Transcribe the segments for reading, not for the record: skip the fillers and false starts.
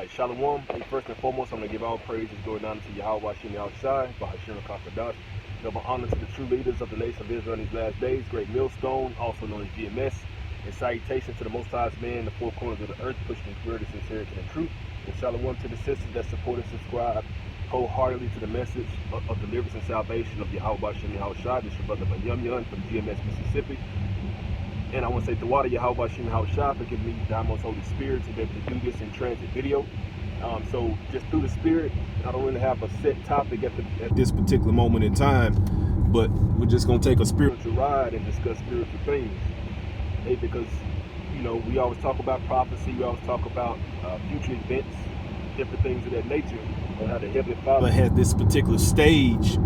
Alright, Shalom. Hey, first and foremost, I'm going to give all praises, glory, and honor to Yahweh Hashem Yahushai, Bahashim Kakadash. Double honor to the true leaders of the nation of Israel in these last days, Great Millstone, also known as GMS, and salutation to the Most High's man in the four corners of the earth, pushing in spirit, sincerity, and truth. And Shalom to the sisters that support and subscribe wholeheartedly to the message of deliverance and salvation of Yahweh Hashem Yahushai. This is your brother Yum from GMS, Mississippi. And I want to say the water Yahweh Hashem Yahushai for giving me the most Holy Spirit to be able to do this in transit video. So just through the Spirit, I don't really have a set topic at this particular moment in time, but we're just going to take a spiritual ride and discuss spiritual things. Hey, because, you know, we always talk about prophecy, we always talk about future events, different things of that nature, and how the Heavenly Father has this particular stage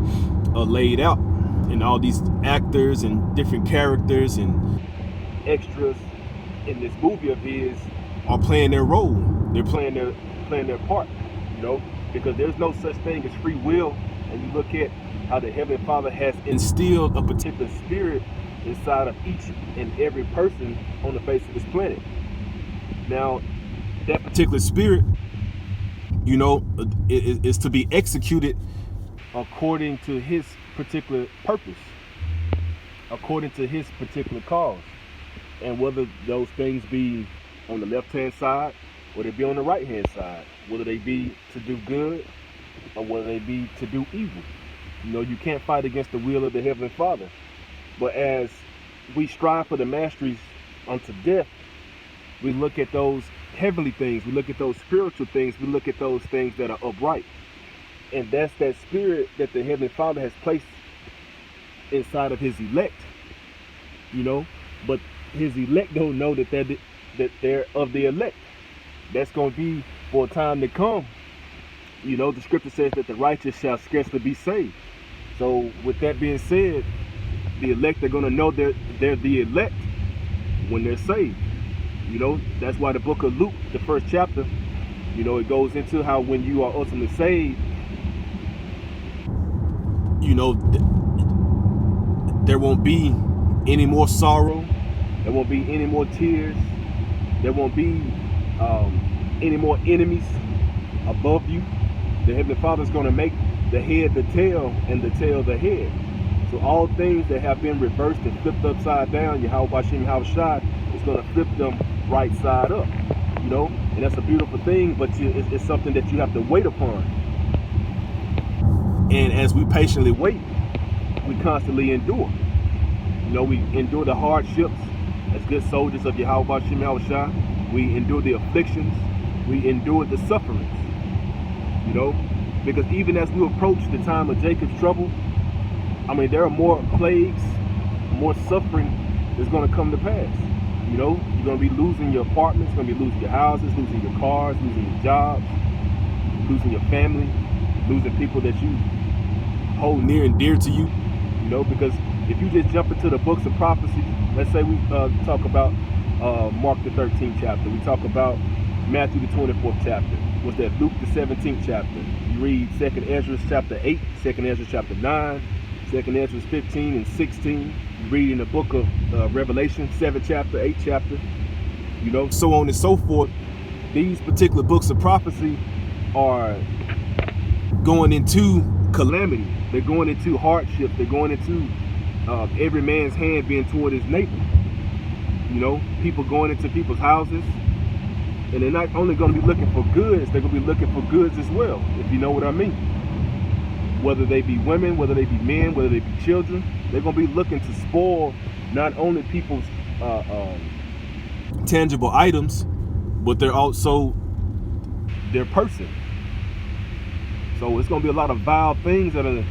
laid out, and all these actors and different characters and extras in this movie of his are playing their role. They're playing their part, you know, because there's no such thing as free will. And you look at how the Heavenly Father has instilled a particular spirit inside of each and every person on the face of this planet. Now, that particular spirit, you know, is to be executed according to his particular purpose, according to his particular cause. And whether those things be on the left-hand side or they be on the right-hand side, whether they be to do good or whether they be to do evil. You know, you can't fight against the will of the Heavenly Father. But as we strive for the masteries unto death, we look at those heavenly things, we look at those spiritual things, we look at those things that are upright. And that's that spirit that the Heavenly Father has placed inside of his elect, you know. But his elect don't know that they're of the elect. That's going to be for a time to come. You know, the scripture says that the righteous shall scarcely be saved. So with that being said, the elect are going to know they're the elect when they're saved. You know, that's why the book of Luke, the first chapter, you know, it goes into how when you are ultimately saved, you know, there won't be any more sorrow. There won't be any more tears. There won't be any more enemies above you. The Heavenly Father is going to make the head the tail and the tail the head. So all things that have been reversed and flipped upside down, Yahweh Hashem Yahushai is going to flip them right side up. You know, and that's a beautiful thing, but it's something that you have to wait upon. And as we patiently wait, we constantly endure. You know, we endure the hardships as good soldiers of Yahweh Hashem Yahushai. We endure the afflictions. We endure the sufferings. You know, because even as we approach the time of Jacob's trouble, I mean, there are more plagues, more suffering that's going to come to pass. You know, you're going to be losing your apartments, you're going to be losing your houses, losing your cars, losing your jobs, losing your family, losing people that you hold near and dear to you. You know, because if you just jump into the books of prophecy, let's say we talk about Mark the 13th chapter, we talk about Matthew the 24th chapter, was that Luke the 17th chapter, you read 2nd Ezra chapter 8, 2nd Ezra chapter 9, 2nd Ezra 15 and 16, you read in the book of Revelation 7th chapter, 8th chapter, you know, so on and so forth. These particular books of prophecy are going into calamity, they're going into hardship, they're going into every man's hand being toward his neighbor. You know, people going into people's houses, and they're not only going to be looking for goods, they're going to be looking for goods as well, if you know what I mean. Whether they be women, whether they be men, whether they be children, they're going to be looking to spoil not only people's tangible items, but they're also their person. So it's going to be a lot of vile things that are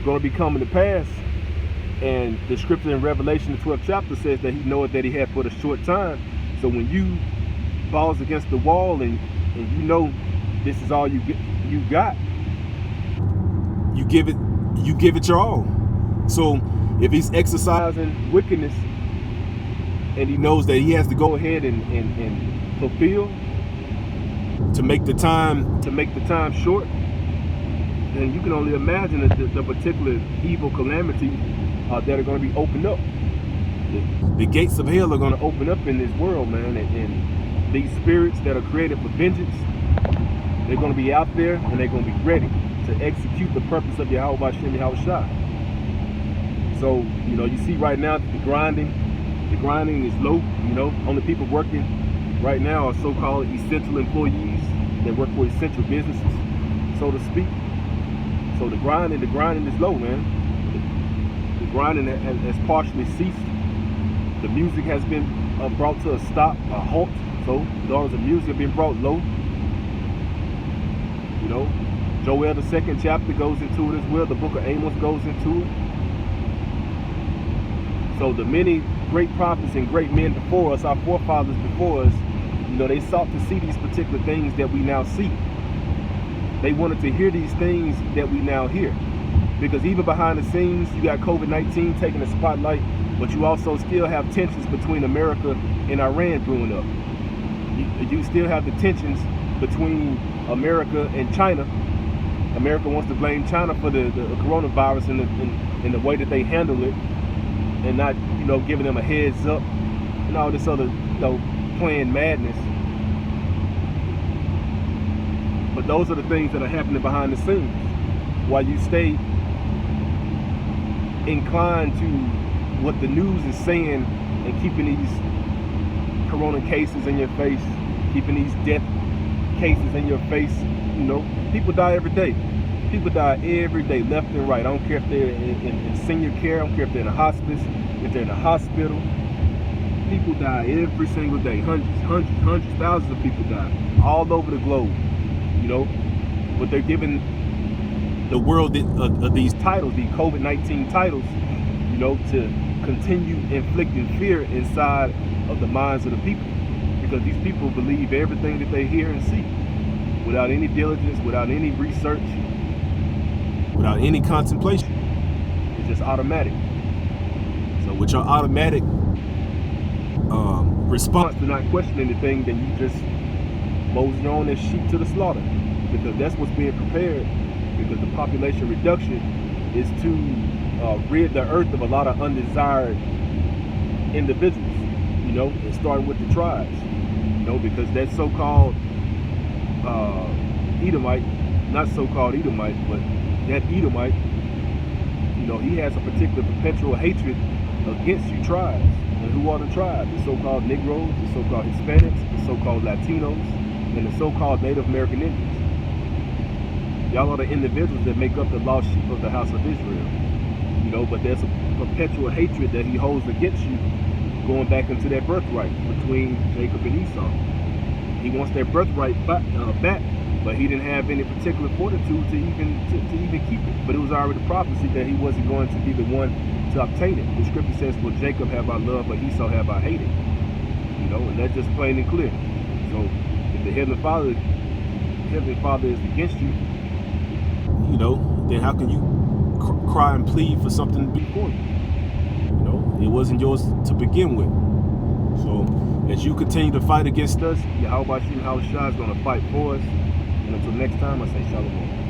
going to be coming to pass. And the scripture in Revelation, the 12th chapter, says that he knoweth that he had for a short time. So when you falls against the wall and you know this is all you got, you give it your all. So if he's exercising wickedness and he knows that he has to go ahead and fulfill to make the time short, then you can only imagine the particular evil calamity that are going to be opened up. The gates of hell are going to open up in this world, man, and these spirits that are created for vengeance, They're going to be out there and they're going to be ready to execute the purpose of Yahweh Shem Yahweh Shai. So, you see right now the grinding is low. Only people working right now are so-called essential employees that work for essential businesses, so to speak. So the grinding is low, man. The grinding has partially ceased. The music has been brought to a stop, a halt. So the dollars of music have been brought low. Joel, the 2nd chapter, goes into it as well. The book of Amos goes into it. So the many great prophets and great men before us, our forefathers before us, they sought to see these particular things that we now see. They wanted to hear these things that we now hear. Because even behind the scenes, you got COVID-19 taking the spotlight, but you also still have tensions between America and Iran brewing up. You still have the tensions between America and China. America wants to blame China for the coronavirus and the way that they handle it, and not, giving them a heads up and all this other, planned madness. But those are the things that are happening behind the scenes while you stay inclined to what the news is saying and keeping these corona cases in your face, keeping these death cases in your face. People die every day. People die every day, left and right. I don't care if they're in senior care. I don't care if they're in a hospice, if they're in a hospital. People die every single day. Hundreds, thousands of people die all over the globe. But they're giving the world these titles, these COVID-19 titles, to continue inflicting fear inside of the minds of the people. Because these people believe everything that they hear and see without any diligence, without any research, without any contemplation. It's just automatic. So with your automatic response to not question anything, then you just mosey on as sheep to the slaughter. Because that's what's being prepared. Because the population reduction is to rid the earth of a lot of undesired individuals. Starting with the tribes. Because that so-called Edomite, not so-called Edomite, but that Edomite, he has a particular perpetual hatred against you tribes. And who are the tribes? The so-called Negroes, the so-called Hispanics, the so-called Latinos, and the so-called Native American Indians. Y'all are the individuals that make up the lost sheep of the house of Israel. But there's a perpetual hatred that he holds against you, going back into that birthright between Jacob and Esau. He wants that birthright back, but he didn't have any particular fortitude to even keep it. But it was already prophecy that he wasn't going to be the one to obtain it. The scripture says, "For Jacob have I loved, but Esau have I hated." And that's just plain and clear. So if the Heavenly Father is against you, then how can you cry and plead for something before you? It wasn't yours to begin with. So as you continue to fight against us, Yahweh Shem Yahweh Shai is going to fight for us. And until next time, I say shalom.